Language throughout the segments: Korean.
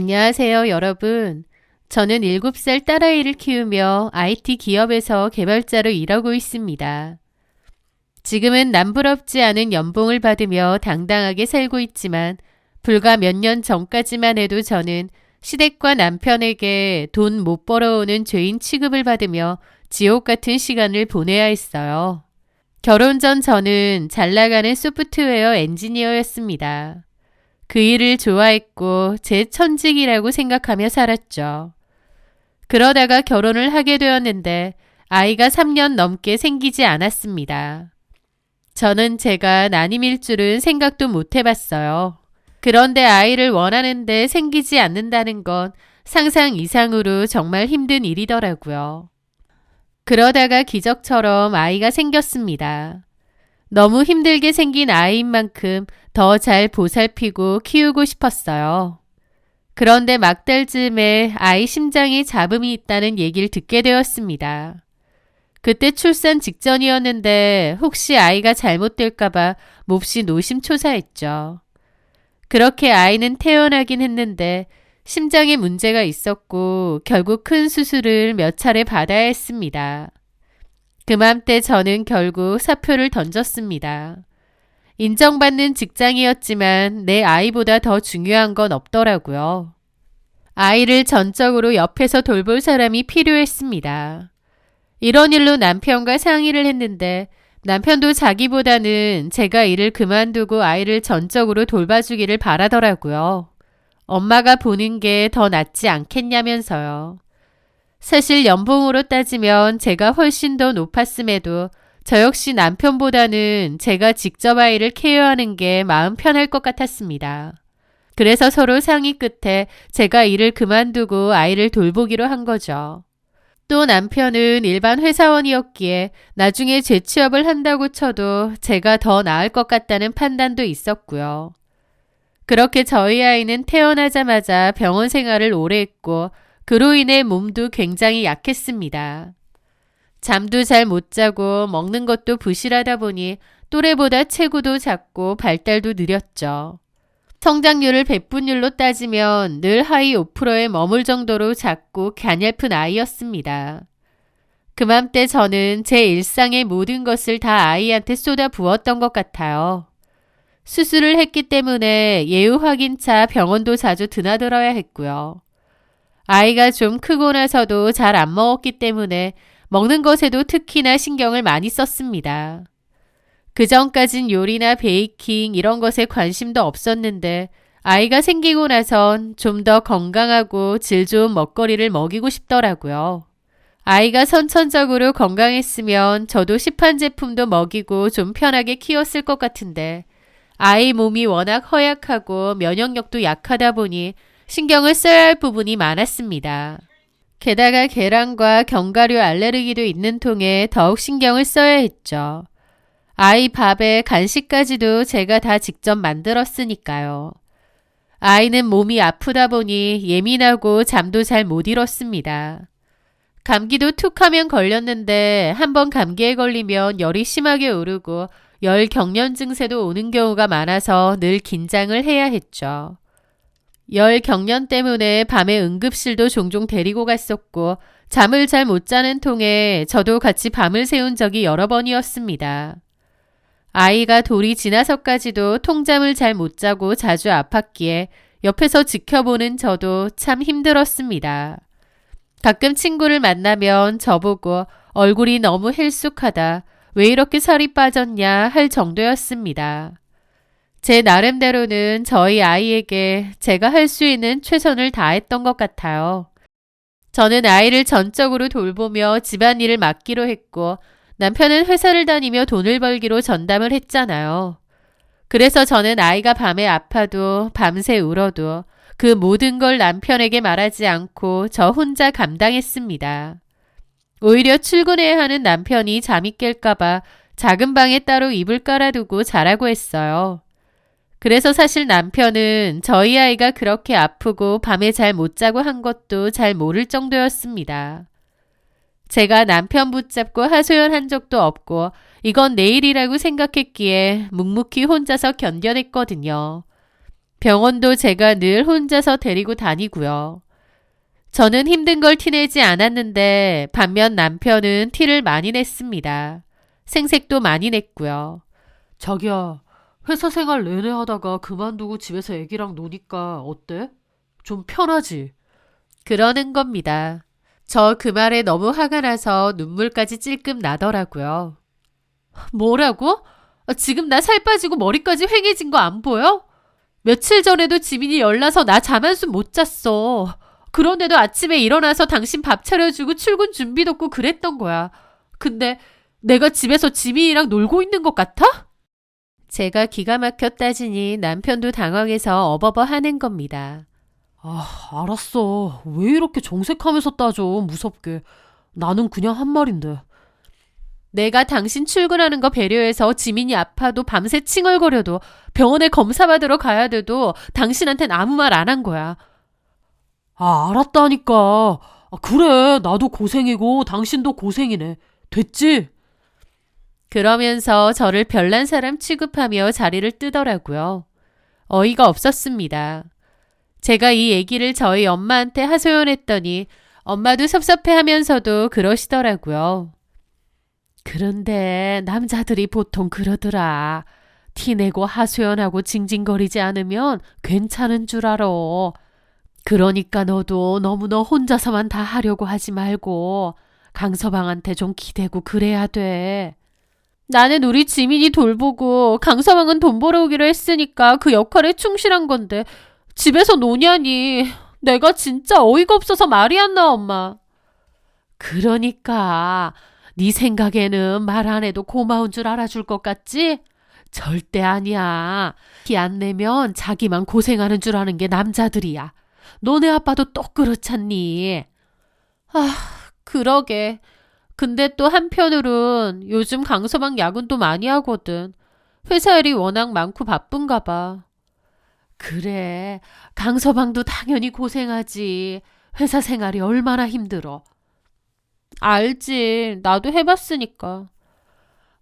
안녕하세요, 여러분. 저는 7살 딸아이를 키우며 IT 기업에서 개발자로 일하고 있습니다. 지금은 남부럽지 않은 연봉을 받으며 당당하게 살고 있지만 불과 몇 년 전까지만 해도 저는 시댁과 남편에게 돈 못 벌어오는 죄인 취급을 받으며 지옥 같은 시간을 보내야 했어요. 결혼 전 저는 잘 나가는 소프트웨어 엔지니어였습니다. 그 일을 좋아했고 제 천직이라고 생각하며 살았죠. 그러다가 결혼을 하게 되었는데 아이가 3년 넘게 생기지 않았습니다. 저는 제가 난임일 줄은 생각도 못 해봤어요. 그런데 아이를 원하는데 생기지 않는다는 건 상상 이상으로 정말 힘든 일이더라고요. 그러다가 기적처럼 아이가 생겼습니다. 너무 힘들게 생긴 아이인 만큼 더 잘 보살피고 키우고 싶었어요. 그런데 막달 즈음에 아이 심장에 잡음이 있다는 얘기를 듣게 되었습니다. 그때 출산 직전이었는데 혹시 아이가 잘못될까봐 몹시 노심초사했죠. 그렇게 아이는 태어나긴 했는데 심장에 문제가 있었고 결국 큰 수술을 몇 차례 받아야 했습니다. 그맘때 저는 결국 사표를 던졌습니다. 인정받는 직장이었지만 내 아이보다 더 중요한 건 없더라고요. 아이를 전적으로 옆에서 돌볼 사람이 필요했습니다. 이런 일로 남편과 상의를 했는데 남편도 자기보다는 제가 일을 그만두고 아이를 전적으로 돌봐주기를 바라더라고요. 엄마가 보는 게 더 낫지 않겠냐면서요. 사실 연봉으로 따지면 제가 훨씬 더 높았음에도 저 역시 남편보다는 제가 직접 아이를 케어하는 게 마음 편할 것 같았습니다. 그래서 서로 상의 끝에 제가 일을 그만두고 아이를 돌보기로 한 거죠. 또 남편은 일반 회사원이었기에 나중에 재취업을 한다고 쳐도 제가 더 나을 것 같다는 판단도 있었고요. 그렇게 저희 아이는 태어나자마자 병원 생활을 오래 했고 그로 인해 몸도 굉장히 약했습니다. 잠도 잘 못 자고 먹는 것도 부실하다 보니 또래보다 체구도 작고 발달도 느렸죠. 성장률을 백분율로 따지면 늘 하위 5%에 머물 정도로 작고 갸냘픈 아이였습니다. 그맘때 저는 제 일상의 모든 것을 다 아이한테 쏟아 부었던 것 같아요. 수술을 했기 때문에 예후 확인차 병원도 자주 드나들어야 했고요. 아이가 좀 크고 나서도 잘 안 먹었기 때문에 먹는 것에도 특히나 신경을 많이 썼습니다. 그전까진 요리나 베이킹 이런 것에 관심도 없었는데 아이가 생기고 나선 좀 더 건강하고 질 좋은 먹거리를 먹이고 싶더라고요. 아이가 선천적으로 건강했으면 저도 시판 제품도 먹이고 좀 편하게 키웠을 것 같은데 아이 몸이 워낙 허약하고 면역력도 약하다 보니 신경을 써야 할 부분이 많았습니다. 게다가 계란과 견과류 알레르기도 있는 통에 더욱 신경을 써야 했죠. 아이 밥에 간식까지도 제가 다 직접 만들었으니까요. 아이는 몸이 아프다 보니 예민하고 잠도 잘 못 이뤘습니다. 감기도 툭 하면 걸렸는데 한번 감기에 걸리면 열이 심하게 오르고 열 경련 증세도 오는 경우가 많아서 늘 긴장을 해야 했죠. 열 경련 때문에 밤에 응급실도 종종 데리고 갔었고 잠을 잘 못 자는 통에 저도 같이 밤을 새운 적이 여러 번이었습니다. 아이가 돌이 지나서까지도 통잠을 잘 못 자고 자주 아팠기에 옆에서 지켜보는 저도 참 힘들었습니다. 가끔 친구를 만나면 저보고 얼굴이 너무 헬쑥하다, 왜 이렇게 살이 빠졌냐 할 정도였습니다. 제 나름대로는 저희 아이에게 제가 할 수 있는 최선을 다했던 것 같아요. 저는 아이를 전적으로 돌보며 집안일을 맡기로 했고 남편은 회사를 다니며 돈을 벌기로 전담을 했잖아요. 그래서 저는 아이가 밤에 아파도 밤새 울어도 그 모든 걸 남편에게 말하지 않고 저 혼자 감당했습니다. 오히려 출근해야 하는 남편이 잠이 깰까봐 작은 방에 따로 이불 깔아두고 자라고 했어요. 그래서 사실 남편은 저희 아이가 그렇게 아프고 밤에 잘 못 자고 한 것도 잘 모를 정도였습니다. 제가 남편 붙잡고 하소연한 적도 없고 이건 내 일이라고 생각했기에 묵묵히 혼자서 견뎌냈거든요. 병원도 제가 늘 혼자서 데리고 다니고요. 저는 힘든 걸 티내지 않았는데 반면 남편은 티를 많이 냈습니다. 생색도 많이 냈고요. 자기야, 회사 생활 내내 하다가 그만두고 집에서 애기랑 노니까 어때? 좀 편하지? 그러는 겁니다. 저 그 말에 너무 화가 나서 눈물까지 찔끔 나더라고요. 뭐라고? 지금 나 살 빠지고 머리까지 휑해진 거 안 보여? 며칠 전에도 지민이 열나서 나 잠 한숨 못 잤어. 그런데도 아침에 일어나서 당신 밥 차려주고 출근 준비도 없고 그랬던 거야. 근데 내가 집에서 지민이랑 놀고 있는 것 같아? 제가 기가 막혀 따지니 남편도 당황해서 어버버 하는 겁니다. 알았어. 왜 이렇게 정색하면서 따져, 무섭게. 나는 그냥 한 말인데. 내가 당신 출근하는 거 배려해서 지민이 아파도 밤새 칭얼거려도 병원에 검사 받으러 가야 돼도 당신한텐 아무 말 안 한 거야. 알았다니까. 그래, 나도 고생이고 당신도 고생이네. 됐지? 그러면서 저를 별난 사람 취급하며 자리를 뜨더라고요. 어이가 없었습니다. 제가 이 얘기를 저희 엄마한테 하소연했더니 엄마도 섭섭해하면서도 그러시더라고요. 그런데 남자들이 보통 그러더라. 티내고 하소연하고 징징거리지 않으면 괜찮은 줄 알아. 그러니까 너도 너무 너 혼자서만 다 하려고 하지 말고 강서방한테 좀 기대고 그래야 돼. 나는 우리 지민이 돌보고 강서방은 돈 벌어오기로 했으니까 그 역할에 충실한 건데 집에서 노냐니. 내가 진짜 어이가 없어서 말이 안 나와, 엄마. 그러니까 네 생각에는 말 안 해도 고마운 줄 알아줄 것 같지? 절대 아니야. 티 안 내면 자기만 고생하는 줄 아는 게 남자들이야. 너네 아빠도 똑 그렇잖니. 그러게. 근데 또 한편으론 요즘 강서방 야근도 많이 하거든. 회사 일이 워낙 많고 바쁜가 봐. 그래, 강서방도 당연히 고생하지. 회사 생활이 얼마나 힘들어. 알지. 나도 해봤으니까.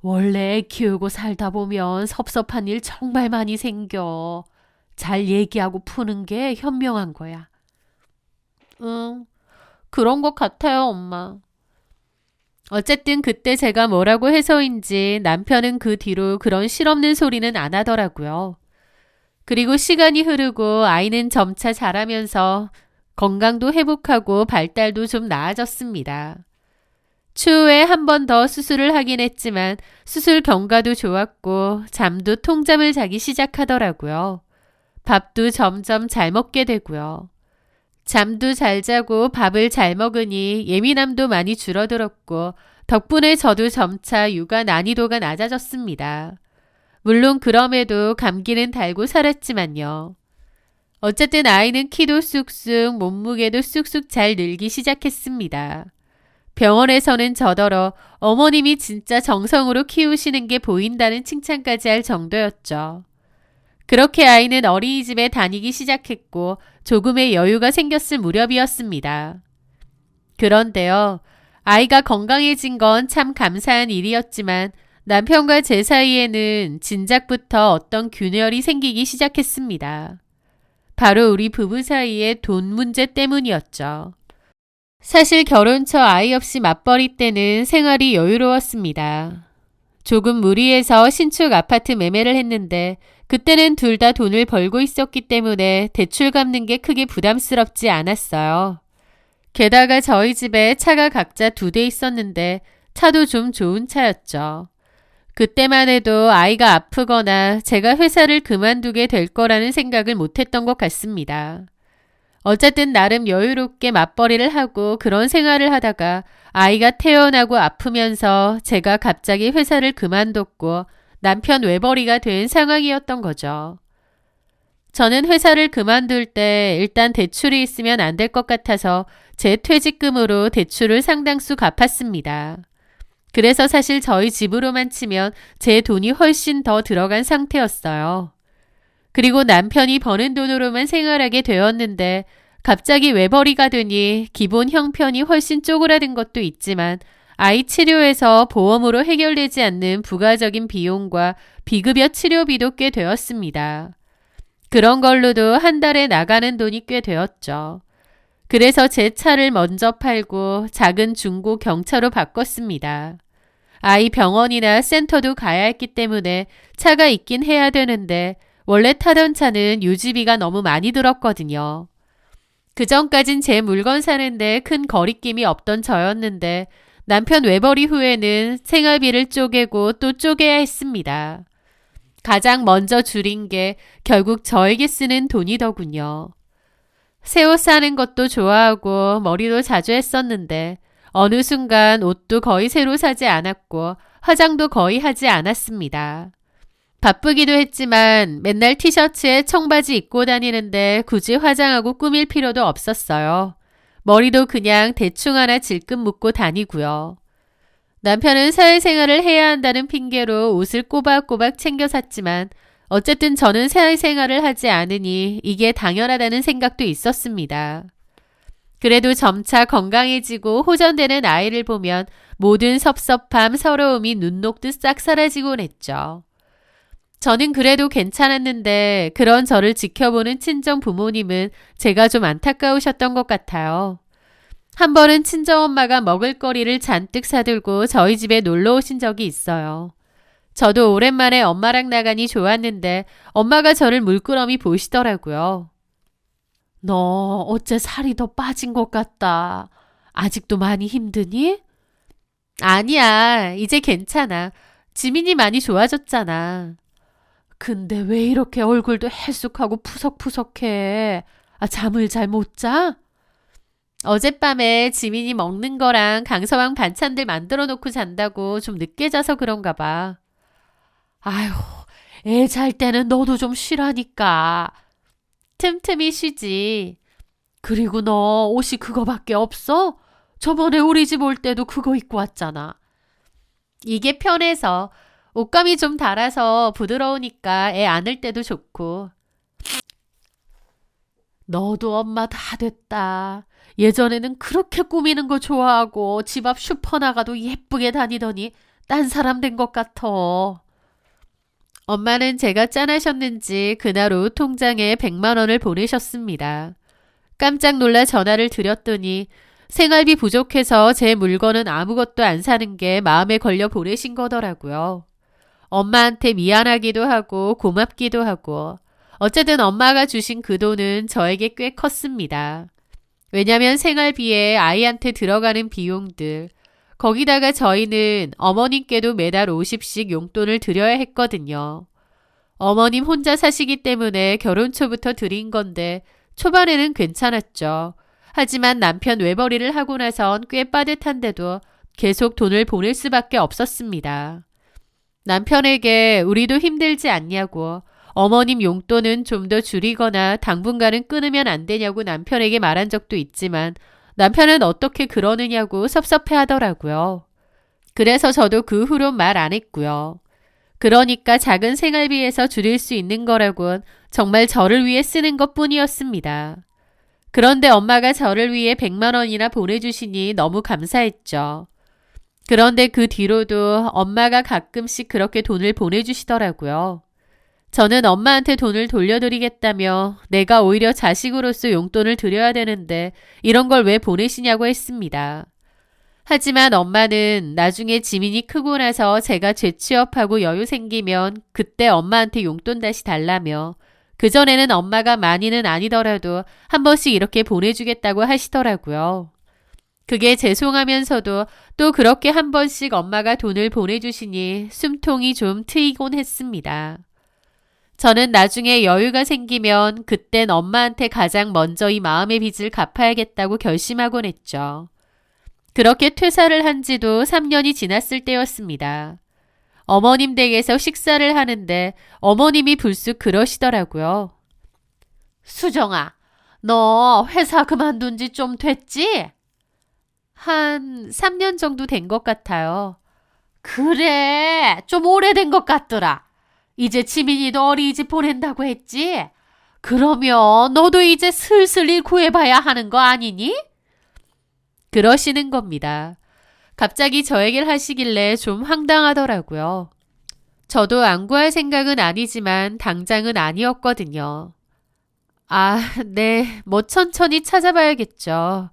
원래 애 키우고 살다 보면 섭섭한 일 정말 많이 생겨. 잘 얘기하고 푸는 게 현명한 거야. 응, 그런 것 같아요, 엄마. 어쨌든 그때 제가 뭐라고 해서인지 남편은 그 뒤로 그런 실없는 소리는 안 하더라고요. 그리고 시간이 흐르고 아이는 점차 자라면서 건강도 회복하고 발달도 좀 나아졌습니다. 추후에 한 번 더 수술을 하긴 했지만 수술 경과도 좋았고 잠도 통잠을 자기 시작하더라고요. 밥도 점점 잘 먹게 되고요. 잠도 잘 자고 밥을 잘 먹으니 예민함도 많이 줄어들었고 덕분에 저도 점차 육아 난이도가 낮아졌습니다. 물론 그럼에도 감기는 달고 살았지만요. 어쨌든 아이는 키도 쑥쑥 몸무게도 쑥쑥 잘 늘기 시작했습니다. 병원에서는 저더러 어머님이 진짜 정성으로 키우시는 게 보인다는 칭찬까지 할 정도였죠. 그렇게 아이는 어린이집에 다니기 시작했고 조금의 여유가 생겼을 무렵이었습니다. 그런데요, 아이가 건강해진 건 참 감사한 일이었지만 남편과 제 사이에는 진작부터 어떤 균열이 생기기 시작했습니다. 바로 우리 부부 사이의 돈 문제 때문이었죠. 사실 결혼 초 아이 없이 맞벌이 때는 생활이 여유로웠습니다. 조금 무리해서 신축 아파트 매매를 했는데 그때는 둘 다 돈을 벌고 있었기 때문에 대출 갚는 게 크게 부담스럽지 않았어요. 게다가 저희 집에 차가 각자 2대 있었는데 차도 좀 좋은 차였죠. 그때만 해도 아이가 아프거나 제가 회사를 그만두게 될 거라는 생각을 못했던 것 같습니다. 어쨌든 나름 여유롭게 맞벌이를 하고 그런 생활을 하다가 아이가 태어나고 아프면서 제가 갑자기 회사를 그만뒀고 남편 외벌이가 된 상황이었던 거죠. 저는 회사를 그만둘 때 일단 대출이 있으면 안 될 것 같아서 제 퇴직금으로 대출을 상당수 갚았습니다. 그래서 사실 저희 집으로만 치면 제 돈이 훨씬 더 들어간 상태였어요. 그리고 남편이 버는 돈으로만 생활하게 되었는데 갑자기 외벌이가 되니 기본 형편이 훨씬 쪼그라든 것도 있지만 아이 치료에서 보험으로 해결되지 않는 부가적인 비용과 비급여 치료비도 꽤 되었습니다. 그런 걸로도 한 달에 나가는 돈이 꽤 되었죠. 그래서 제 차를 먼저 팔고 작은 중고 경차로 바꿨습니다. 아이 병원이나 센터도 가야 했기 때문에 차가 있긴 해야 되는데 원래 타던 차는 유지비가 너무 많이 들었거든요. 그전까진 제 물건 사는데 큰 거리낌이 없던 저였는데 남편 외벌이 후에는 생활비를 쪼개고 또 쪼개야 했습니다. 가장 먼저 줄인 게 결국 저에게 쓰는 돈이더군요. 새 옷 사는 것도 좋아하고 머리도 자주 했었는데 어느 순간 옷도 거의 새로 사지 않았고 화장도 거의 하지 않았습니다. 바쁘기도 했지만 맨날 티셔츠에 청바지 입고 다니는데 굳이 화장하고 꾸밀 필요도 없었어요. 머리도 그냥 대충 하나 질끈 묶고 다니고요. 남편은 사회생활을 해야 한다는 핑계로 옷을 꼬박꼬박 챙겨 샀지만 어쨌든 저는 사회생활을 하지 않으니 이게 당연하다는 생각도 있었습니다. 그래도 점차 건강해지고 호전되는 아이를 보면 모든 섭섭함, 서러움이 눈 녹듯 싹 사라지곤 했죠. 저는 그래도 괜찮았는데 그런 저를 지켜보는 친정 부모님은 제가 좀 안타까우셨던 것 같아요. 한 번은 친정엄마가 먹을거리를 잔뜩 사들고 저희 집에 놀러 오신 적이 있어요. 저도 오랜만에 엄마랑 나가니 좋았는데 엄마가 저를 물끄러미 보시더라고요. 너 어째 살이 더 빠진 것 같다. 아직도 많이 힘드니? 아니야, 이제 괜찮아. 지민이 많이 좋아졌잖아. 근데 왜 이렇게 얼굴도 해숙하고 푸석푸석해? 잠을 잘 못 자? 어젯밤에 지민이 먹는 거랑 강서방 반찬들 만들어 놓고 잔다고 좀 늦게 자서 그런가 봐. 아휴, 애 잘 때는 너도 좀 쉬라니까. 틈틈이 쉬지. 그리고 너 옷이 그거밖에 없어? 저번에 우리 집 올 때도 그거 입고 왔잖아. 이게 편해서 옷감이 좀 달아서 부드러우니까 애 안을 때도 좋고. 너도 엄마 다 됐다. 예전에는 그렇게 꾸미는 거 좋아하고 집 앞 슈퍼 나가도 예쁘게 다니더니 딴 사람 된 것 같아. 엄마는 제가 짠하셨는지 그날 오후 통장에 100만 원을 보내셨습니다. 깜짝 놀라 전화를 드렸더니 생활비 부족해서 제 물건은 아무것도 안 사는 게 마음에 걸려 보내신 거더라고요. 엄마한테 미안하기도 하고 고맙기도 하고 어쨌든 엄마가 주신 그 돈은 저에게 꽤 컸습니다. 왜냐면 생활비에 아이한테 들어가는 비용들, 거기다가 저희는 어머님께도 매달 50씩 용돈을 드려야 했거든요. 어머님 혼자 사시기 때문에 결혼 초부터 드린 건데 초반에는 괜찮았죠. 하지만 남편 외벌이를 하고 나선 꽤 빠듯한데도 계속 돈을 보낼 수밖에 없었습니다. 남편에게 우리도 힘들지 않냐고 어머님 용돈은 좀 더 줄이거나 당분간은 끊으면 안 되냐고 남편에게 말한 적도 있지만 남편은 어떻게 그러느냐고 섭섭해 하더라고요. 그래서 저도 그 후로 말 안 했고요. 그러니까 작은 생활비에서 줄일 수 있는 거라곤 정말 저를 위해 쓰는 것뿐이었습니다. 그런데 엄마가 저를 위해 100만 원이나 보내주시니 너무 감사했죠. 그런데 그 뒤로도 엄마가 가끔씩 그렇게 돈을 보내주시더라고요. 저는 엄마한테 돈을 돌려드리겠다며 내가 오히려 자식으로서 용돈을 드려야 되는데 이런 걸 왜 보내시냐고 했습니다. 하지만 엄마는 나중에 지민이 크고 나서 제가 재취업하고 여유 생기면 그때 엄마한테 용돈 다시 달라며 그전에는 엄마가 많이는 아니더라도 한 번씩 이렇게 보내주겠다고 하시더라고요. 그게 죄송하면서도 또 그렇게 한 번씩 엄마가 돈을 보내주시니 숨통이 좀 트이곤 했습니다. 저는 나중에 여유가 생기면 그땐 엄마한테 가장 먼저 이 마음의 빚을 갚아야겠다고 결심하곤 했죠. 그렇게 퇴사를 한 지도 3년이 지났을 때였습니다. 어머님 댁에서 식사를 하는데 어머님이 불쑥 그러시더라고요. 수정아, 너 회사 그만둔 지 좀 됐지? 한 3년 정도 된 것 같아요. 그래, 좀 오래된 것 같더라. 이제 지민이도 어린이집 보낸다고 했지? 그러면 너도 이제 슬슬 일 구해봐야 하는 거 아니니? 그러시는 겁니다. 갑자기 저 얘기를 하시길래 좀 황당하더라고요. 저도 안 구할 생각은 아니지만 당장은 아니었거든요. 아, 네. 뭐 천천히 찾아봐야겠죠.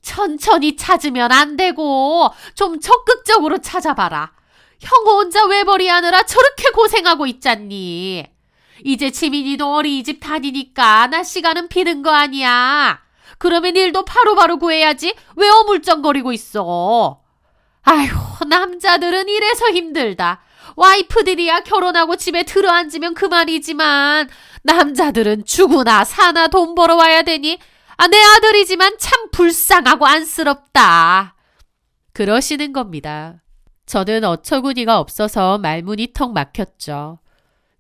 천천히 찾으면 안 되고 좀 적극적으로 찾아봐라. 형 혼자 외벌이 하느라 저렇게 고생하고 있잖니. 이제 지민이도 어린이집 다니니까 나 시간은 비는 거 아니야. 그러면 일도 바로바로 구해야지. 왜 어물쩡거리고 있어? 아휴, 남자들은 이래서 힘들다. 와이프들이야 결혼하고 집에 들어앉으면 그만이지만 남자들은 죽으나 사나 돈 벌어와야 되니 내 아들이지만 참 불쌍하고 안쓰럽다. 그러시는 겁니다. 저는 어처구니가 없어서 말문이 턱 막혔죠.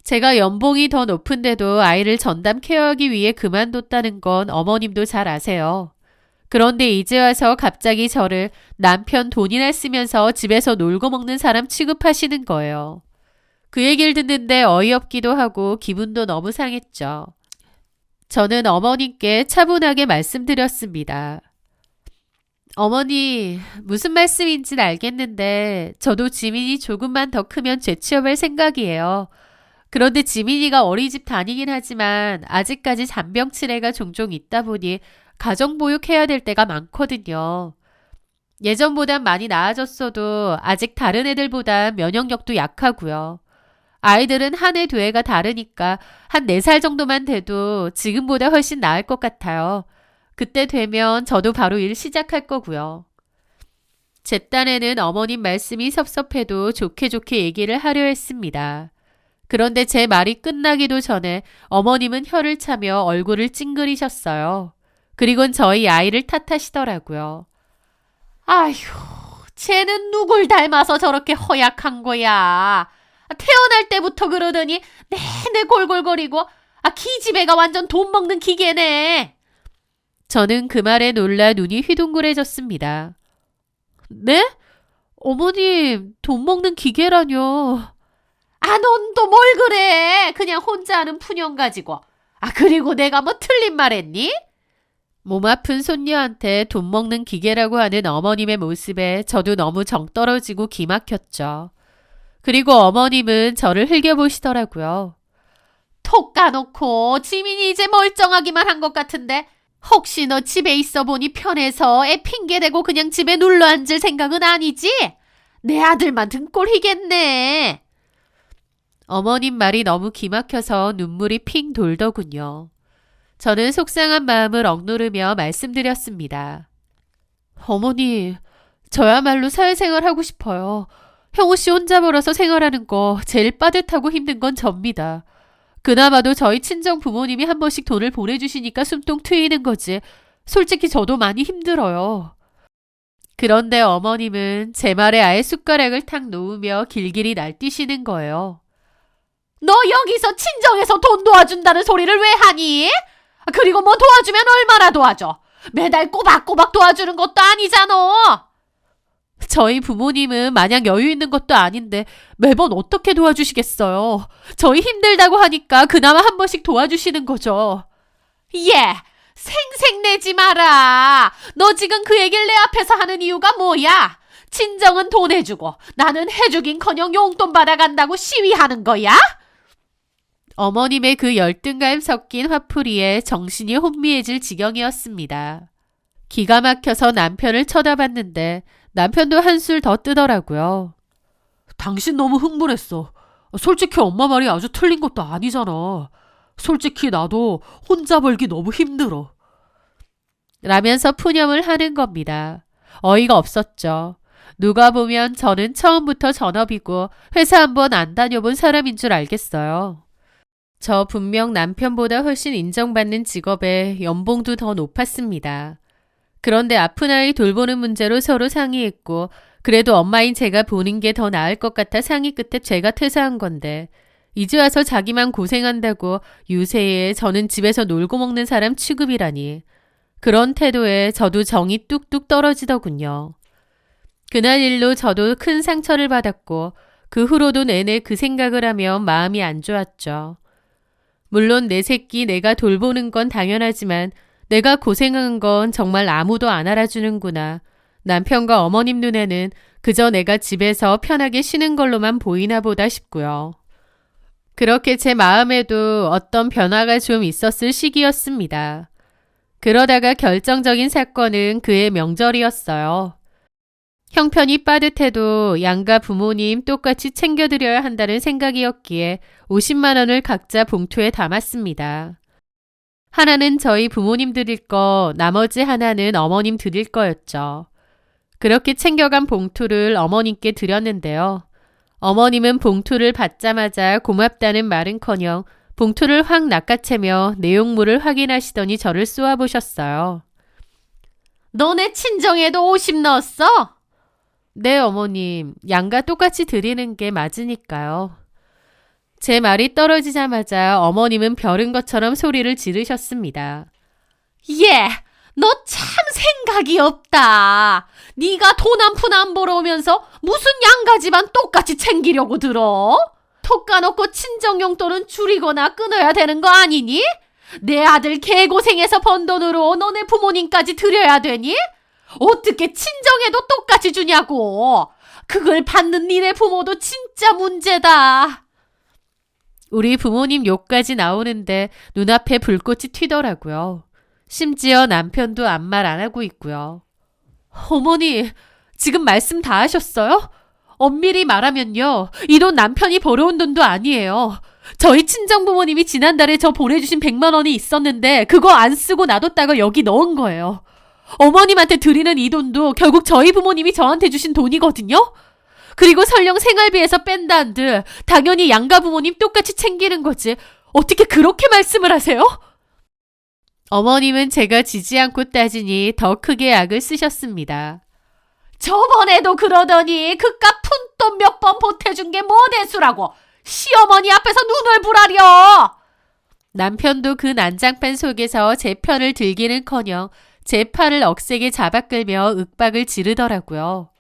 제가 연봉이 더 높은데도 아이를 전담 케어하기 위해 그만뒀다는 건 어머님도 잘 아세요. 그런데 이제 와서 갑자기 저를 남편 돈이나 쓰면서 집에서 놀고 먹는 사람 취급하시는 거예요. 그 얘기를 듣는데 어이없기도 하고 기분도 너무 상했죠. 저는 어머님께 차분하게 말씀드렸습니다. 어머니, 무슨 말씀인지는 알겠는데 저도 지민이 조금만 더 크면 재취업할 생각이에요. 그런데 지민이가 어린이집 다니긴 하지만 아직까지 잔병치레가 종종 있다 보니 가정보육해야 될 때가 많거든요. 예전보단 많이 나아졌어도 아직 다른 애들보다 면역력도 약하고요. 아이들은 한 해 두 해가 다르니까 한 4살 정도만 돼도 지금보다 훨씬 나을 것 같아요. 그때 되면 저도 바로 일 시작할 거고요. 제 딴에는 어머님 말씀이 섭섭해도 좋게 좋게 얘기를 하려 했습니다. 그런데 제 말이 끝나기도 전에 어머님은 혀를 차며 얼굴을 찡그리셨어요. 그리곤 저희 아이를 탓하시더라고요. 아휴, 쟤는 누굴 닮아서 저렇게 허약한 거야. 태어날 때부터 그러더니 내내 골골거리고 기집애가 완전 돈 먹는 기계네. 저는 그 말에 놀라 눈이 휘둥그레졌습니다. 네? 어머님, 돈 먹는 기계라뇨. 넌 또 뭘 그래. 그냥 혼자 하는 푸념 가지고. 그리고 내가 뭐 틀린 말 했니? 몸 아픈 손녀한테 돈 먹는 기계라고 하는 어머님의 모습에 저도 너무 정 떨어지고 기막혔죠. 그리고 어머님은 저를 흘겨보시더라고요. 톡 까놓고 지민이 이제 멀쩡하기만 한 것 같은데 혹시 너 집에 있어 보니 편해서 애 핑계대고 그냥 집에 눌러앉을 생각은 아니지? 내 아들만 등골이겠네. 어머님 말이 너무 기막혀서 눈물이 핑 돌더군요. 저는 속상한 마음을 억누르며 말씀드렸습니다. 어머니, 저야말로 사회생활 하고 싶어요. 형우 씨 혼자 벌어서 생활하는 거 제일 빠듯하고 힘든 건 접니다. 그나마도 저희 친정 부모님이 한 번씩 돈을 보내주시니까 숨통 트이는 거지. 솔직히 저도 많이 힘들어요. 그런데 어머님은 제 말에 아예 숟가락을 탁 놓으며 길길이 날뛰시는 거예요. 너 여기서 친정에서 돈 도와준다는 소리를 왜 하니? 그리고 뭐 도와주면 얼마나 도와줘? 매달 꼬박꼬박 도와주는 것도 아니잖아. 저희 부모님은 마냥 여유 있는 것도 아닌데 매번 어떻게 도와주시겠어요. 저희 힘들다고 하니까 그나마 한 번씩 도와주시는 거죠. 예, 생색내지 마라. 너 지금 그 얘기를 내 앞에서 하는 이유가 뭐야? 친정은 돈 해주고 나는 해주긴커녕 용돈 받아간다고 시위하는 거야? 어머님의 그 열등감 섞인 화풀이에 정신이 혼미해질 지경이었습니다. 기가 막혀서 남편을 쳐다봤는데 남편도 한술 더 뜨더라고요. 당신 너무 흥분했어. 솔직히 엄마 말이 아주 틀린 것도 아니잖아. 솔직히 나도 혼자 벌기 너무 힘들어. 라면서 푸념을 하는 겁니다. 어이가 없었죠. 누가 보면 저는 처음부터 전업이고 회사 한번 안 다녀본 사람인 줄 알겠어요. 저 분명 남편보다 훨씬 인정받는 직업에 연봉도 더 높았습니다. 그런데 아픈 아이 돌보는 문제로 서로 상의했고 그래도 엄마인 제가 보는 게 더 나을 것 같아 상의 끝에 제가 퇴사한 건데 이제 와서 자기만 고생한다고 유세에 저는 집에서 놀고 먹는 사람 취급이라니. 그런 태도에 저도 정이 뚝뚝 떨어지더군요. 그날 일로 저도 큰 상처를 받았고 그 후로도 내내 그 생각을 하며 마음이 안 좋았죠. 물론 내 새끼 내가 돌보는 건 당연하지만 내가 고생한 건 정말 아무도 안 알아주는구나. 남편과 어머님 눈에는 그저 내가 집에서 편하게 쉬는 걸로만 보이나 보다 싶고요. 그렇게 제 마음에도 어떤 변화가 좀 있었을 시기였습니다. 그러다가 결정적인 사건은 그의 명절이었어요. 형편이 빠듯해도 양가 부모님 똑같이 챙겨드려야 한다는 생각이었기에 50만 원을 각자 봉투에 담았습니다. 하나는 저희 부모님 드릴 거, 나머지 하나는 어머님 드릴 거였죠. 그렇게 챙겨간 봉투를 어머님께 드렸는데요. 어머님은 봉투를 받자마자 고맙다는 말은커녕 봉투를 확 낚아채며 내용물을 확인하시더니 저를 쏘아보셨어요. 너네 친정에도 50 넣었어? 네, 어머님. 양가 똑같이 드리는 게 맞으니까요. 제 말이 떨어지자마자 어머님은 별은 것처럼 소리를 지르셨습니다. 예, 너 참 생각이 없다. 네가 돈 한 푼 안 벌어오면서 무슨 양가 집안 똑같이 챙기려고 들어? 톡 까놓고 친정 용돈은 줄이거나 끊어야 되는 거 아니니? 내 아들 개고생해서 번 돈으로 너네 부모님까지 드려야 되니? 어떻게 친정에도 똑같이 주냐고. 그걸 받는 니네 부모도 진짜 문제다. 우리 부모님 욕까지 나오는데 눈앞에 불꽃이 튀더라고요. 심지어 남편도 아무 말 안 하고 있고요. 어머니, 지금 말씀 다 하셨어요? 엄밀히 말하면요. 이 돈 남편이 벌어온 돈도 아니에요. 저희 친정부모님이 지난달에 저 보내주신 100만 원이 있었는데 그거 안 쓰고 놔뒀다가 여기 넣은 거예요. 어머님한테 드리는 이 돈도 결국 저희 부모님이 저한테 주신 돈이거든요. 그리고 설령 생활비에서 뺀다 한들 당연히 양가 부모님 똑같이 챙기는 거지. 어떻게 그렇게 말씀을 하세요? 어머님은 제가 지지 않고 따지니 더 크게 악을 쓰셨습니다. 저번에도 그러더니 그깟 푼돈 몇 번 보태준 게 뭐 대수라고. 시어머니 앞에서 눈을 부라려. 남편도 그 난장판 속에서 제 편을 들기는커녕 제 팔을 억세게 잡아끌며 윽박을 지르더라고요.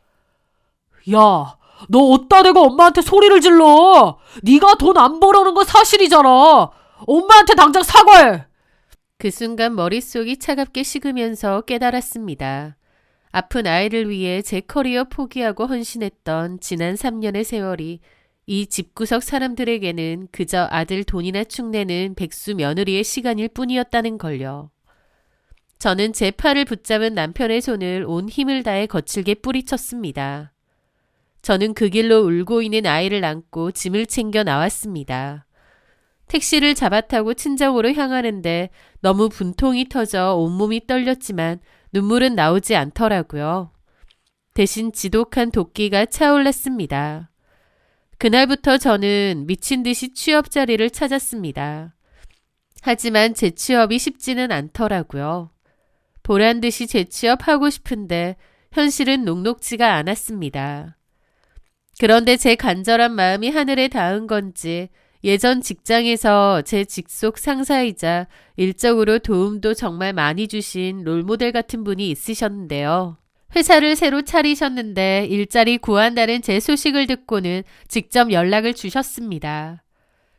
야, 너 어디다 대고 엄마한테 소리를 질러. 네가 돈 안 벌어오는 건 사실이잖아. 엄마한테 당장 사과해. 그 순간 머릿속이 차갑게 식으면서 깨달았습니다. 아픈 아이를 위해 제 커리어 포기하고 헌신했던 지난 3년의 세월이 이 집구석 사람들에게는 그저 아들 돈이나 축내는 백수 며느리의 시간일 뿐이었다는 걸요. 저는 제 팔을 붙잡은 남편의 손을 온 힘을 다해 거칠게 뿌리쳤습니다. 저는 그 길로 울고 있는 아이를 안고 짐을 챙겨 나왔습니다. 택시를 잡아타고 친정으로 향하는데 너무 분통이 터져 온몸이 떨렸지만 눈물은 나오지 않더라고요. 대신 지독한 도끼가 차올랐습니다. 그날부터 저는 미친 듯이 취업 자리를 찾았습니다. 하지만 재취업이 쉽지는 않더라고요. 보란 듯이 재취업하고 싶은데 현실은 녹록지가 않았습니다. 그런데 제 간절한 마음이 하늘에 닿은 건지 예전 직장에서 제 직속 상사이자 일적으로 도움도 정말 많이 주신 롤모델 같은 분이 있으셨는데요. 회사를 새로 차리셨는데 일자리 구한다는 제 소식을 듣고는 직접 연락을 주셨습니다.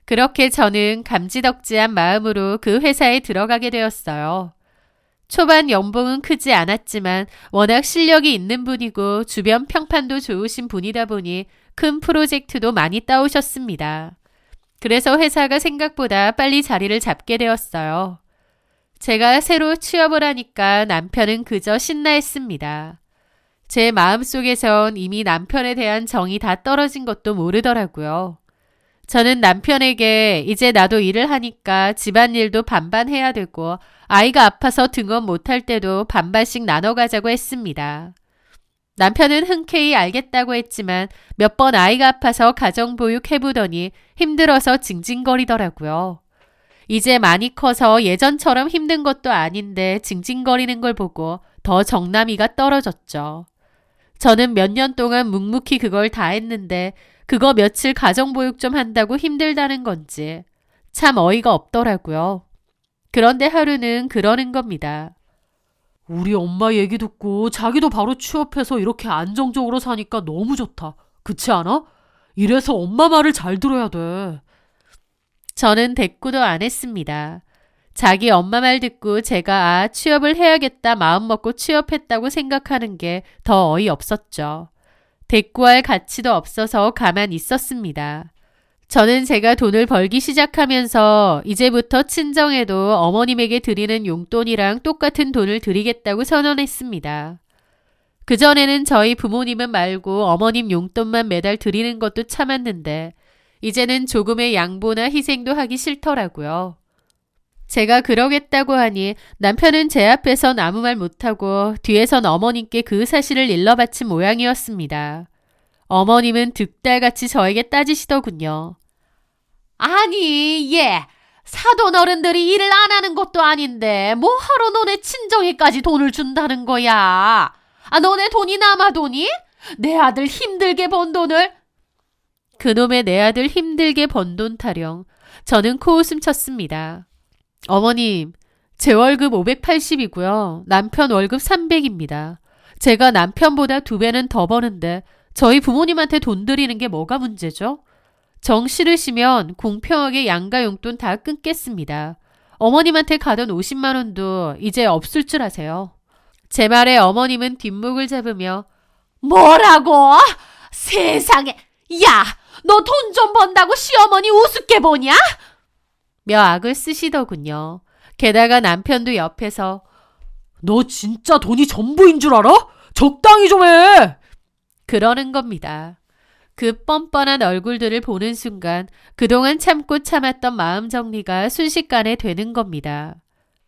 그렇게 저는 감지덕지한 마음으로 그 회사에 들어가게 되었어요. 초반 연봉은 크지 않았지만 워낙 실력이 있는 분이고 주변 평판도 좋으신 분이다 보니 큰 프로젝트도 많이 따오셨습니다. 그래서 회사가 생각보다 빨리 자리를 잡게 되었어요. 제가 새로 취업을 하니까 남편은 그저 신나했습니다. 제 마음속에선 이미 남편에 대한 정이 다 떨어진 것도 모르더라고요. 저는 남편에게 이제 나도 일을 하니까 집안일도 반반 해야 되고 아이가 아파서 등원 못할 때도 반반씩 나눠 가자고 했습니다. 남편은 흔쾌히 알겠다고 했지만 몇 번 아이가 아파서 가정보육 해보더니 힘들어서 징징거리더라고요. 이제 많이 커서 예전처럼 힘든 것도 아닌데 징징거리는 걸 보고 더 정남이가 떨어졌죠. 저는 몇 년 동안 묵묵히 그걸 다 했는데 그거 며칠 가정보육 좀 한다고 힘들다는 건지 참 어이가 없더라고요. 그런데 하루는 그러는 겁니다. 우리 엄마 얘기 듣고 자기도 바로 취업해서 이렇게 안정적으로 사니까 너무 좋다. 그렇지 않아? 이래서 엄마 말을 잘 들어야 돼. 저는 대꾸도 안 했습니다. 자기 엄마 말 듣고 제가 취업을 해야겠다 마음먹고 취업했다고 생각하는 게 더 어이없었죠. 대꾸할 가치도 없어서 가만히 있었습니다. 저는 제가 돈을 벌기 시작하면서 이제부터 친정에도 어머님에게 드리는 용돈이랑 똑같은 돈을 드리겠다고 선언했습니다. 그전에는 저희 부모님은 말고 어머님 용돈만 매달 드리는 것도 참았는데 이제는 조금의 양보나 희생도 하기 싫더라고요. 제가 그러겠다고 하니 남편은 제 앞에선 아무 말 못하고 뒤에선 어머님께 그 사실을 일러바친 모양이었습니다. 어머님은 득달같이 저에게 따지시더군요. 아니, 얘 사돈 어른들이 일을 안 하는 것도 아닌데 뭐하러 너네 친정에까지 돈을 준다는 거야? 아, 너네 돈이 남아 돈이? 내 아들 힘들게 번 돈을? 그놈의 내 아들 힘들게 번 돈 타령. 저는 코웃음 쳤습니다. 어머님, 제 월급 580이고요. 남편 월급 300입니다. 제가 남편보다 2배는 더 버는데 저희 부모님한테 돈 드리는 게 뭐가 문제죠? 정 싫으시면 공평하게 양가 용돈 다 끊겠습니다. 어머님한테 가던 50만 원도 이제 없을 줄 아세요. 제 말에 어머님은 뒷목을 잡으며 뭐라고? 세상에, 야, 너 돈 좀 번다고 시어머니 우습게 보냐? 며 악을 쓰시더군요. 게다가 남편도 옆에서 너 진짜 돈이 전부인 줄 알아? 적당히 좀 해! 그러는 겁니다. 그 뻔뻔한 얼굴들을 보는 순간 그동안 참고 참았던 마음 정리가 순식간에 되는 겁니다.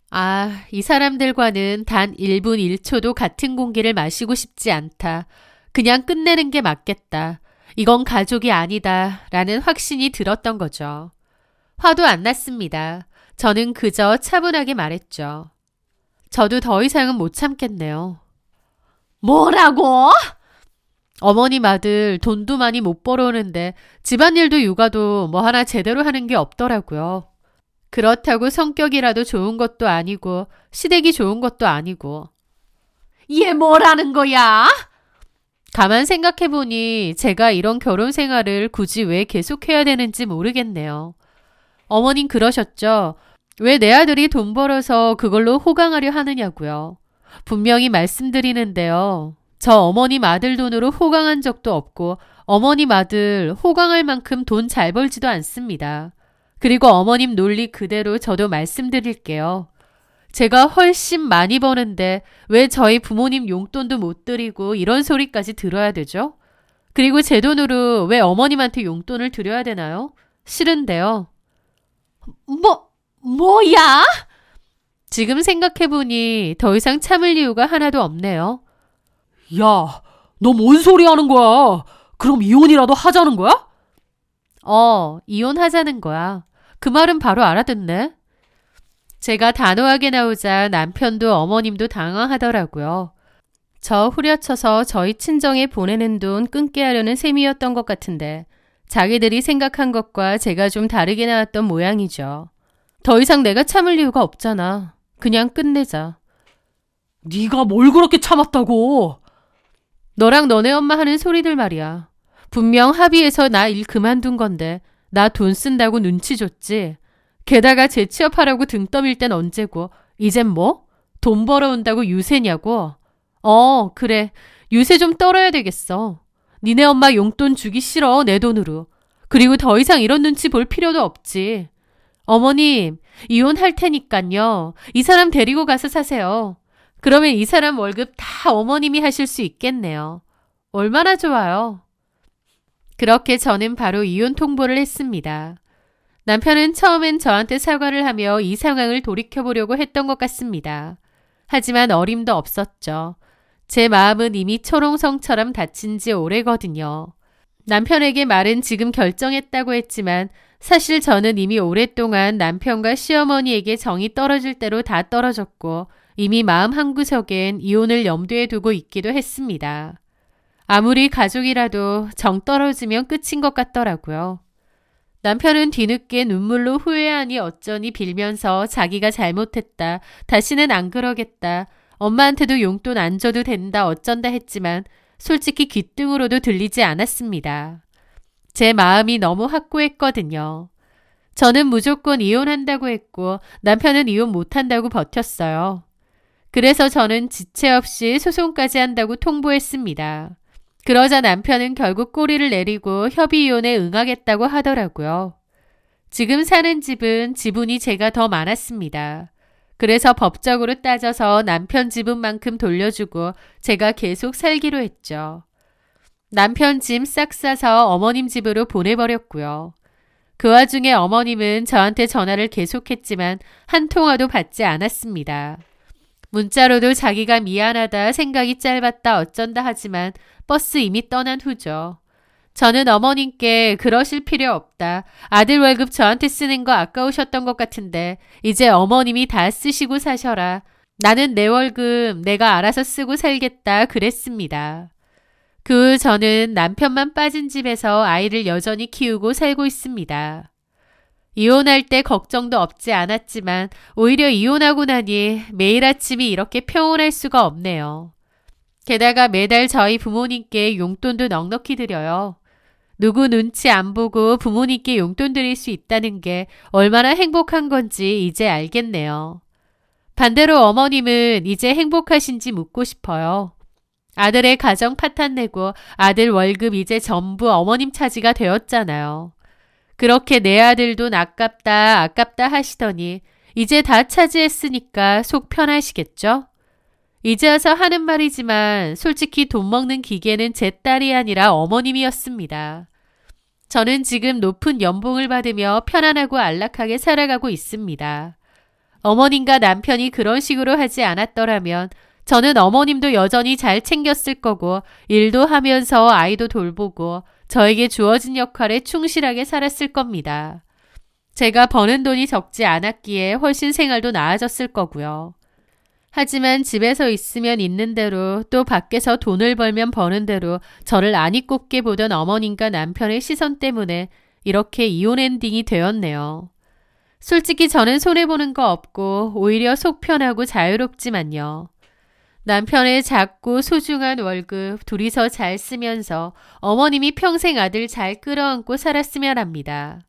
아, 이 사람들과는 단 1분 1초도 같은 공기를 마시고 싶지 않다. 그냥 끝내는 게 맞겠다. 이건 가족이 아니다. 라는 확신이 들었던 거죠. 화도 안 났습니다. 저는 그저 차분하게 말했죠. 저도 더 이상은 못 참겠네요. 뭐라고? 어머님 아들 돈도 많이 못 벌어오는데 집안일도 육아도 뭐 하나 제대로 하는 게 없더라고요. 그렇다고 성격이라도 좋은 것도 아니고 시댁이 좋은 것도 아니고. 얘 뭐라는 거야? 가만 생각해보니 제가 이런 결혼 생활을 굳이 왜 계속해야 되는지 모르겠네요. 어머님 그러셨죠. 왜 내 아들이 돈 벌어서 그걸로 호강하려 하느냐고요. 분명히 말씀드리는데요. 저 어머님 아들 돈으로 호강한 적도 없고 어머님 아들 호강할 만큼 돈 잘 벌지도 않습니다. 그리고 어머님 논리 그대로 저도 말씀드릴게요. 제가 훨씬 많이 버는데 왜 저희 부모님 용돈도 못 드리고 이런 소리까지 들어야 되죠? 그리고 제 돈으로 왜 어머님한테 용돈을 드려야 되나요? 싫은데요. 뭐야? 지금 생각해보니 더 이상 참을 이유가 하나도 없네요. 야, 너 뭔 소리 하는 거야? 그럼 이혼이라도 하자는 거야? 이혼하자는 거야. 그 말은 바로 알아듣네. 제가 단호하게 나오자 남편도 어머님도 당황하더라고요. 저 후려쳐서 저희 친정에 보내는 돈 끊게 하려는 셈이었던 것 같은데 자기들이 생각한 것과 제가 좀 다르게 나왔던 모양이죠. 더 이상 내가 참을 이유가 없잖아. 그냥 끝내자. 네가 뭘 그렇게 참았다고? 너랑 너네 엄마 하는 소리들 말이야. 분명 합의해서 나 일 그만둔 건데 나 돈 쓴다고 눈치 줬지. 게다가 재취업하라고 등 떠밀 땐 언제고 이젠 뭐? 돈 벌어온다고 유세냐고? 그래. 유세 좀 떨어야 되겠어. 니네 엄마 용돈 주기 싫어 내 돈으로. 그리고 더 이상 이런 눈치 볼 필요도 없지. 어머님 이혼할 테니깐요. 이 사람 데리고 가서 사세요. 그러면 이 사람 월급 다 어머님이 하실 수 있겠네요. 얼마나 좋아요. 그렇게 저는 바로 이혼 통보를 했습니다. 남편은 처음엔 저한테 사과를 하며 이 상황을 돌이켜보려고 했던 것 같습니다. 하지만 어림도 없었죠. 제 마음은 이미 초롱성처럼 다친 지 오래거든요. 남편에게 말은 지금 결정했다고 했지만 사실 저는 이미 오랫동안 남편과 시어머니에게 정이 떨어질 대로 다 떨어졌고 이미 마음 한구석엔 이혼을 염두에 두고 있기도 했습니다. 아무리 가족이라도 정 떨어지면 끝인 것 같더라고요. 남편은 뒤늦게 눈물로 후회하니 어쩌니 빌면서 자기가 잘못했다. 다시는 안 그러겠다. 엄마한테도 용돈 안 줘도 된다 어쩐다 했지만 솔직히 귓등으로도 들리지 않았습니다. 제 마음이 너무 확고했거든요. 저는 무조건 이혼한다고 했고 남편은 이혼 못한다고 버텼어요. 그래서 저는 지체 없이 소송까지 한다고 통보했습니다. 그러자 남편은 결국 꼬리를 내리고 협의이혼에 응하겠다고 하더라고요. 지금 사는 집은 지분이 제가 더 많았습니다. 그래서 법적으로 따져서 남편 지분만큼 돌려주고 제가 계속 살기로 했죠. 남편 짐 싹 싸서 어머님 집으로 보내버렸고요. 그 와중에 어머님은 저한테 전화를 계속했지만 한 통화도 받지 않았습니다. 문자로도 자기가 미안하다, 생각이 짧았다, 어쩐다 하지만 버스 이미 떠난 후죠. 저는 어머님께 그러실 필요 없다. 아들 월급 저한테 쓰는 거 아까우셨던 것 같은데 이제 어머님이 다 쓰시고 사셔라. 나는 내 월급 내가 알아서 쓰고 살겠다 그랬습니다. 그 후 저는 남편만 빠진 집에서 아이를 여전히 키우고 살고 있습니다. 이혼할 때 걱정도 없지 않았지만 오히려 이혼하고 나니 매일 아침이 이렇게 평온할 수가 없네요. 게다가 매달 저희 부모님께 용돈도 넉넉히 드려요. 누구 눈치 안 보고 부모님께 용돈 드릴 수 있다는 게 얼마나 행복한 건지 이제 알겠네요. 반대로 어머님은 이제 행복하신지 묻고 싶어요. 아들의 가정 파탄내고 아들 월급 이제 전부 어머님 차지가 되었잖아요. 그렇게 내 아들 돈 아깝다 하시더니 이제 다 차지했으니까 속 편하시겠죠? 이제 와서 하는 말이지만 솔직히 돈 먹는 기계는 제 딸이 아니라 어머님이었습니다. 저는 지금 높은 연봉을 받으며 편안하고 안락하게 살아가고 있습니다. 어머님과 남편이 그런 식으로 하지 않았더라면 저는 어머님도 여전히 잘 챙겼을 거고 일도 하면서 아이도 돌보고 저에게 주어진 역할에 충실하게 살았을 겁니다. 제가 버는 돈이 적지 않았기에 훨씬 생활도 나아졌을 거고요. 하지만 집에서 있으면 있는 대로 또 밖에서 돈을 벌면 버는 대로 저를 아니 꼽게 보던 어머님과 남편의 시선 때문에 이렇게 이혼 엔딩이 되었네요. 솔직히 저는 손해보는 거 없고 오히려 속 편하고 자유롭지만요. 남편의 작고 소중한 월급 둘이서 잘 쓰면서 어머님이 평생 아들 잘 끌어안고 살았으면 합니다.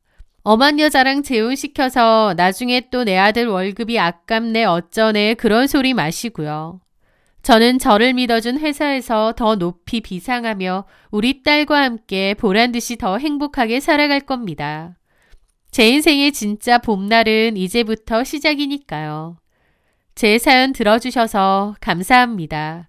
엄한 여자랑 재혼시켜서 나중에 또 내 아들 월급이 아깝네 어쩌네 그런 소리 마시고요. 저는 저를 믿어준 회사에서 더 높이 비상하며 우리 딸과 함께 보란듯이 더 행복하게 살아갈 겁니다. 제 인생의 진짜 봄날은 이제부터 시작이니까요. 제 사연 들어주셔서 감사합니다.